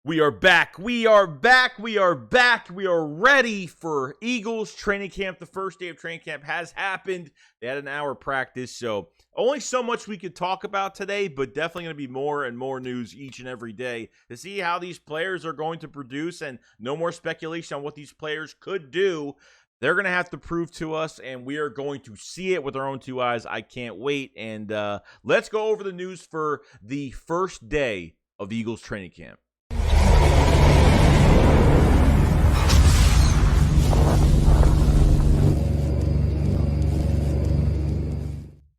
We are back. We are back. We are back. We are ready for Eagles training camp. The first day of training camp has happened. They had an hour practice, so only so much we could talk about today, but definitely going to be more and more news each and every day to see how these players are going to produce, and no more speculation on what these players could do. They're going to have to prove to us, and we are going to see it with our own two eyes. I can't wait. And let's go over the news for the first day of Eagles training camp.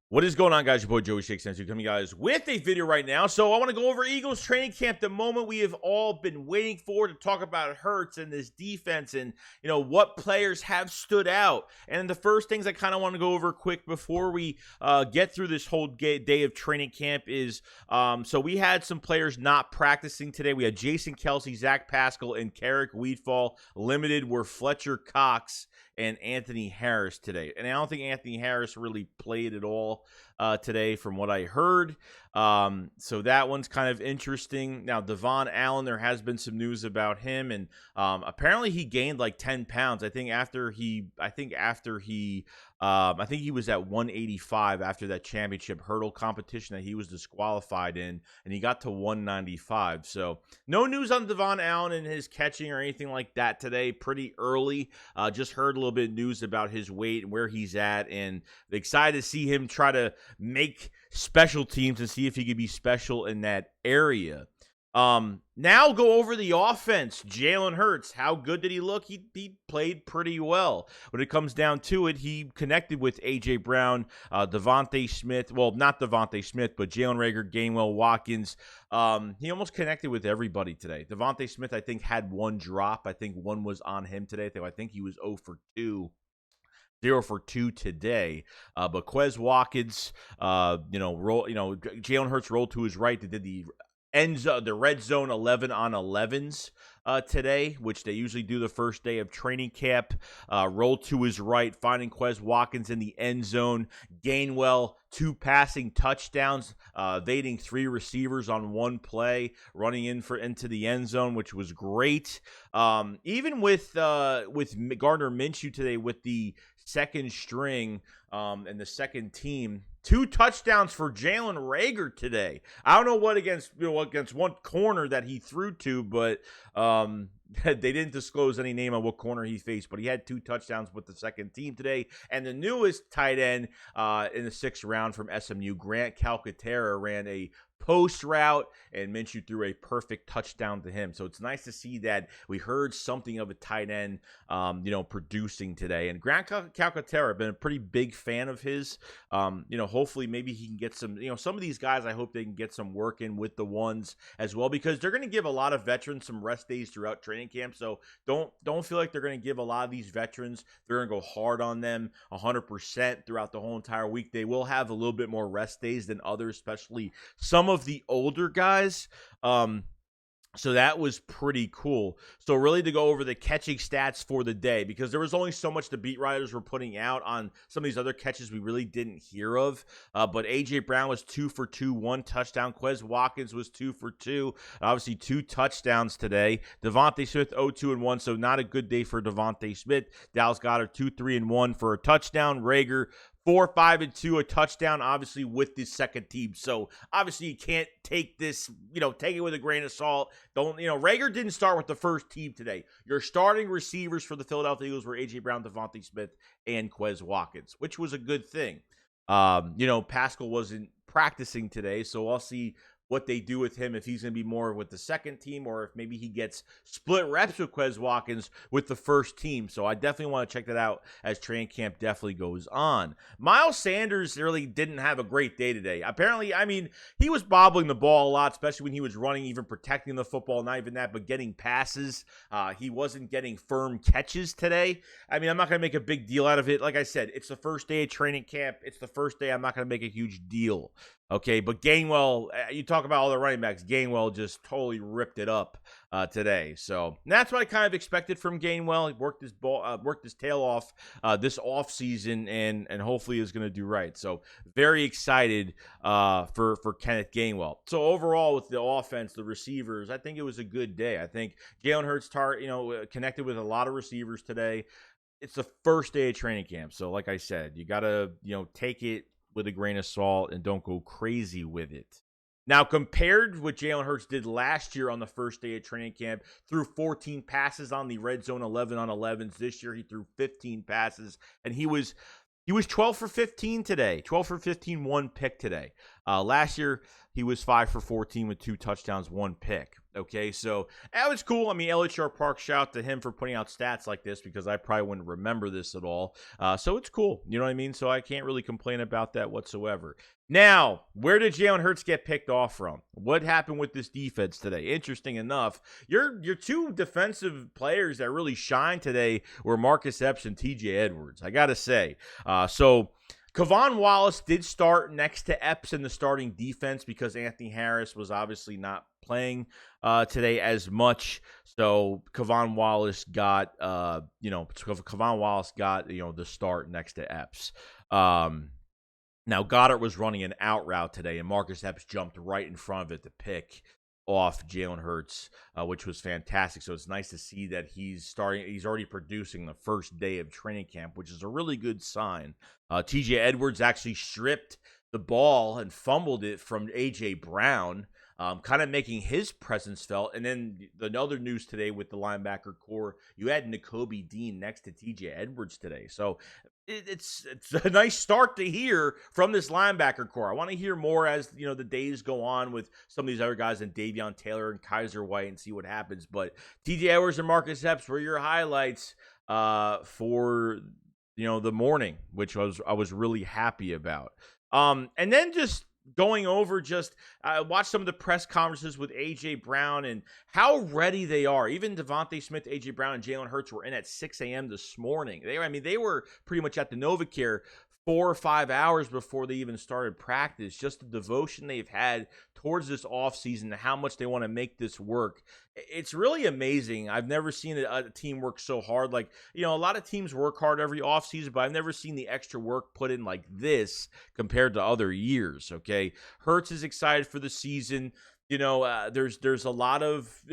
What is going on, guys? Your boy Joey SHAKESQUAD coming, guys, with a video right now. So I want to go over Eagles training camp, the moment we have all been waiting for, to talk about Hurts and this defense and, you know, what players have stood out. And the first things I kind of want to go over quick before we get through this whole day of training camp is, so we had some players not practicing today. We had Jason Kelce, Zach Pascal, and Carrick Wheatfall. Limited were Fletcher Cox and Anthony Harris today. And I don't think Anthony Harris really played at all today from what I heard. So that one's kind of interesting. Now, Devon Allen, there has been some news about him, and apparently he gained like 10 pounds. I think he was at 185 after that championship hurdle competition that he was disqualified in, and he got to 195. So no news on Devon Allen and his catching or anything like that today. Pretty early. Just heard a little bit of news about his weight and where he's at, and excited to see him try to make special teams and see if he could be special in that area. Now go over the offense. Jalen Hurts, how good did he look? He played pretty well. When it comes down to it, he connected with A.J. Brown, Devontae Smith. Well, not Devontae Smith, but Jalen Reagor, Gainwell, Watkins. He almost connected with everybody today. Devontae Smith, I think, had one drop. I think one was on him today. I think he was 0 for 2. 0 for 2 today, but Quez Watkins, Jalen Hurts rolled to his right. They did the red zone 11 on 11s today, which they usually do the first day of training camp. Rolled to his right, finding Quez Watkins in the end zone. Gainwell, 2 passing touchdowns, evading 3 receivers on 1 play, running into the end zone, which was great. Even with Gardner Minshew today, with the second string and the second team, 2 touchdowns for Jalen Reagor today. I don't know what against one corner that he threw to, but they didn't disclose any name on what corner he faced, but he had 2 touchdowns with the second team today. And the newest tight end in the 6th round from SMU, Grant Calcaterra, ran a post route, and Minshew threw a perfect touchdown to him. So it's nice to see that we heard something of a tight end, producing today. And Grant Calcaterra, I've been a pretty big fan of his. Hopefully maybe he can get some, some of these guys, I hope they can get some work in with the ones as well, because they're going to give a lot of veterans some rest days throughout training camp. So don't feel like they're going to give a lot of these veterans, they're going to go hard on them 100% throughout the whole entire week. They will have a little bit more rest days than others, especially some of the older guys. So that was pretty cool. So really to go over the catching stats for the day, because there was only so much the beat writers were putting out on some of these other catches we really didn't hear of. But A.J. Brown was 2 for 2, 1 touchdown. Quez Watkins was 2 for 2. Obviously 2 touchdowns today. Devontae Smith 0-2-1, so not a good day for Devontae Smith. Dallas Goedert 2-3-1 for a touchdown. Reagor 4-5-2, a touchdown, obviously, with the second team. So, obviously, you can't take this, take it with a grain of salt. Reagor didn't start with the first team today. Your starting receivers for the Philadelphia Eagles were A.J. Brown, Devontae Smith, and Quez Watkins, which was a good thing. Pascal wasn't practicing today, so I'll see what they do with him, if he's going to be more with the second team or if maybe he gets split reps with Quez Watkins with the first team. So I definitely want to check that out as training camp definitely goes on. Miles Sanders really didn't have a great day today. Apparently, he was bobbling the ball a lot, especially when he was running, even protecting the football, not even that, but getting passes. He wasn't getting firm catches today. I'm not going to make a big deal out of it. Like I said, it's the first day of training camp. It's the first day. I'm not going to make a huge deal Okay, but Gainwell, you talk about all the running backs. Gainwell just totally ripped it up today. So that's what I kind of expected from Gainwell. He worked his tail off this offseason, and hopefully is going to do right. So very excited for Kenneth Gainwell. So overall, with the offense, the receivers, I think it was a good day. I think Jalen Hurts connected with a lot of receivers today. It's the first day of training camp, so like I said, you gotta take it with a grain of salt and don't go crazy with it. Now, compared to what Jalen Hurts did last year on the first day of training camp, threw 14 passes on the red zone, 11 on 11s. This year, he threw 15 passes, and he was 12 for 15 today. 12 for 15, one pick today. Last year, he was 5 for 14 with 2 touchdowns, 1 pick. Okay, so that was cool. I mean, LHR Park, shout out to him for putting out stats like this because I probably wouldn't remember this at all. So it's cool. You know what I mean? So I can't really complain about that whatsoever. Now, where did Jalen Hurts get picked off from? What happened with this defense today? Interesting enough, your two defensive players that really shined today were Marcus Epps and TJ Edwards. I got to say. So Kavon Wallace did start next to Epps in the starting defense because Anthony Harris was obviously not playing today as much. So Kavon Wallace got the start next to Epps. Now Goddard was running an out route today, and Marcus Epps jumped right in front of it to pick off Jalen Hurts, which was fantastic. So it's nice to see that he's already producing the first day of training camp, which is a really good sign. TJ Edwards actually stripped the ball and fumbled it from A.J. Brown, kind of making his presence felt. And then the other news today with the linebacker core, you had Nakobe Dean next to TJ Edwards today. So it's a nice start to hear from this linebacker core. I want to hear more as the days go on with some of these other guys and Davion Taylor and Kaiser White and see what happens. But TJ Edwards and Marcus Epps were your highlights for the morning, which I was really happy about. And then just going over, I watched some of the press conferences with A.J. Brown and how ready they are. Even Devontae Smith, A.J. Brown, and Jalen Hurts were in at 6 a.m. this morning. They were pretty much at the NovaCare 4 or 5 hours before they even started practice. Just the devotion they've had towards this offseason and how much they want to make this work. It's really amazing. I've never seen a team work so hard. Like, a lot of teams work hard every offseason, but I've never seen the extra work put in like this compared to other years, okay? Hurts is excited for the season. There's a lot of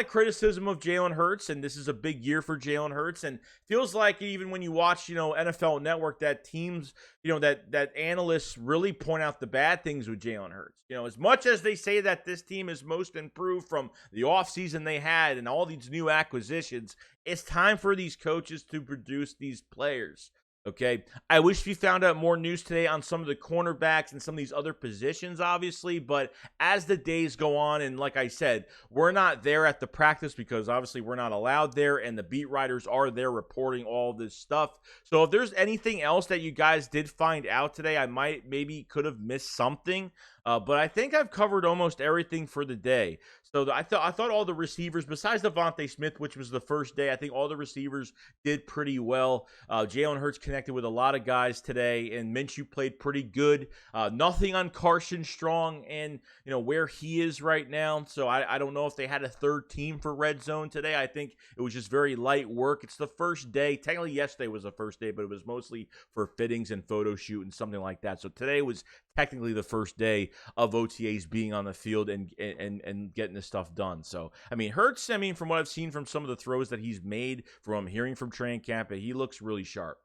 criticism of Jalen Hurts, and this is a big year for Jalen Hurts, and feels like even when you watch NFL Network, that teams that analysts really point out the bad things with Jalen Hurts. As much as they say that this team is most improved from the offseason they had and all these new acquisitions, it's time for these coaches to produce these players. Okay, I wish we found out more news today on some of the cornerbacks and some of these other positions, obviously. But as the days go on, and like I said, we're not there at the practice because obviously we're not allowed there, and the beat writers are there reporting all this stuff. So if there's anything else that you guys did find out today, I maybe could have missed something. But I think I've covered almost everything for the day. So I thought all the receivers, besides Devontae Smith, which was the first day, I think all the receivers did pretty well. Jalen Hurts connected with a lot of guys today, and Minshew played pretty good. Nothing on Carson Strong and where he is right now. So I don't know if they had a third team for red zone today. I think it was just very light work. It's the first day. Technically, yesterday was the first day, but it was mostly for fittings and photo shoot and something like that. So today was technically the first day of OTAs being on the field and getting this stuff done. So, Hurts, from what I've seen from some of the throws that he's made, from hearing from training camp, he looks really sharp.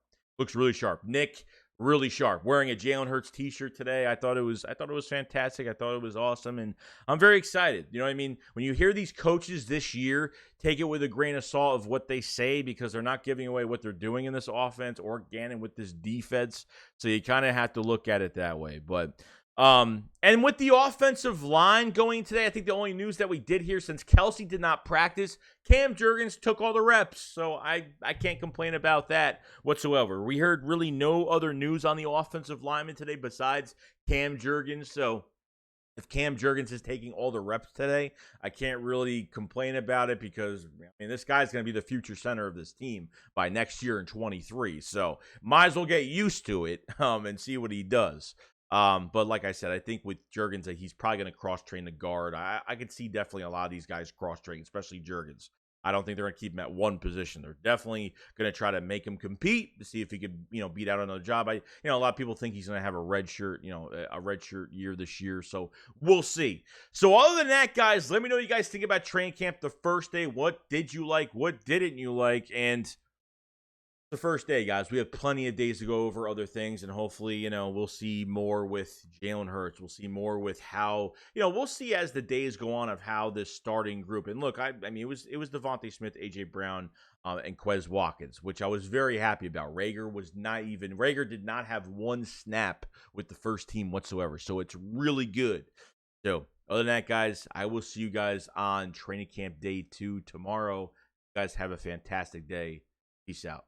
Nick, really sharp. Wearing a Jalen Hurts t-shirt today. I thought it was fantastic. I thought it was awesome, and I'm very excited. When you hear these coaches this year, take it with a grain of salt of what they say, because they're not giving away what they're doing in this offense or Gannon with this defense. So you kind of have to look at it that way. But and with the offensive line going today, I think the only news that we did hear, since Kelsey did not practice, Cam Jurgens took all the reps. So I can't complain about that whatsoever. We heard really no other news on the offensive lineman today besides Cam Jurgens. So if Cam Jurgens is taking all the reps today, I can't really complain about it, because this guy's going to be the future center of this team by next year in 23. So might as well get used to it and see what he does. But like I said, I think with Juergens, he's probably going to cross train the guard. I could see definitely a lot of these guys cross train, especially Juergens. I don't think they're going to keep him at one position. They're definitely going to try to make him compete to see if he could, beat out another job. A lot of people think he's going to have a red shirt, a red shirt year this year. So we'll see. So other than that, guys, let me know what you guys think about training camp the first day. What did you like? What didn't you like? And the first day, guys. We have plenty of days to go over other things, and hopefully, we'll see more with Jalen Hurts. We'll see more with how, we'll see as the days go on of how this starting group. And look, I mean, it was Devontae Smith, AJ Brown, and Quez Watkins, which I was very happy about. Reagor did not have one snap with the first team whatsoever, so it's really good. So, other than that, guys, I will see you guys on training camp day 2 tomorrow. You guys have a fantastic day. Peace out.